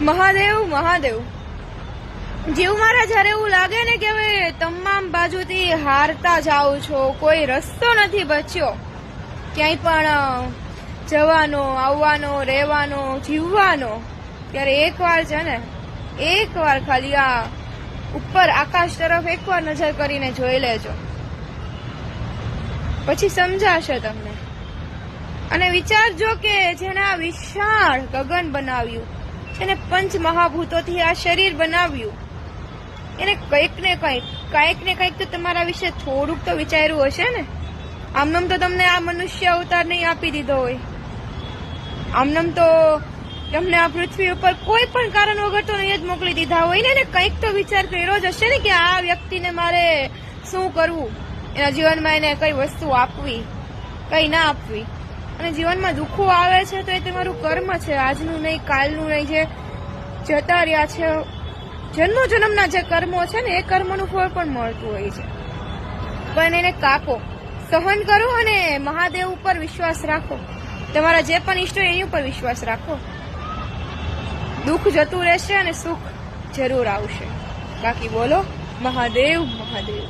મહાદેવ મહાદેવ જીવ મારા જયારે એવું લાગે ને કે હવે તમામ બાજુથી હારતા જાઓ છો, કોઈ રસ્તો નથી બચ્યો ક્યાંય પણ જવાનો, આવવાનો, રહેવાનો, જીવવાનો, ત્યારે એકવાર છે ને, એકવાર ખાલી આ ઉપર આકાશ તરફ એકવાર નજર કરીને જોઈ લેજો, પછી સમજાશે તમને. અને વિચારજો કે જેને આ વિશાળ ગગન બનાવ્યું, જેને પંચ મહાભૂતોથી આ શરીર બનાવ્યું, એને કંઈક ને કંઈક તો તમારા વિશે થોડુંક તો વિચાર્યું હશે ને. આમનામ તો તમને આ મનુષ્ય અવતાર નહીં આપી દીધો હોય, આમનામ તો તમને આ પૃથ્વી ઉપર કોઈ પણ કારણ વગર તો નહીં જ મોકલી દીધા હોય ને. કંઈક તો વિચાર કર્યો જ હશે ને કે આ વ્યક્તિને મારે શું કરવું, એના જીવનમાં એને કઈ વસ્તુ આપવી, કઈ ના આપવી. અને જીવનમાં દુઃખો આવે છે તો એ તમારું કર્મ છે, આજનું નહીં, કાલનું નહીં, જે જતા રહ્યા છે જન્મો જન્મના જે કર્મો છે ને, એ કર્મનું ફળ પણ મળતું હોય છે. પણ એને કાપો, સહન કરો અને મહાદેવ ઉપર વિશ્વાસ રાખો. તમારા જે પણ ઈષ્ટ હોય એની ઉપર વિશ્વાસ રાખો. દુઃખ જતું રહેશે અને સુખ જરૂર આવશે. બાકી બોલો મહાદેવ મહાદેવ.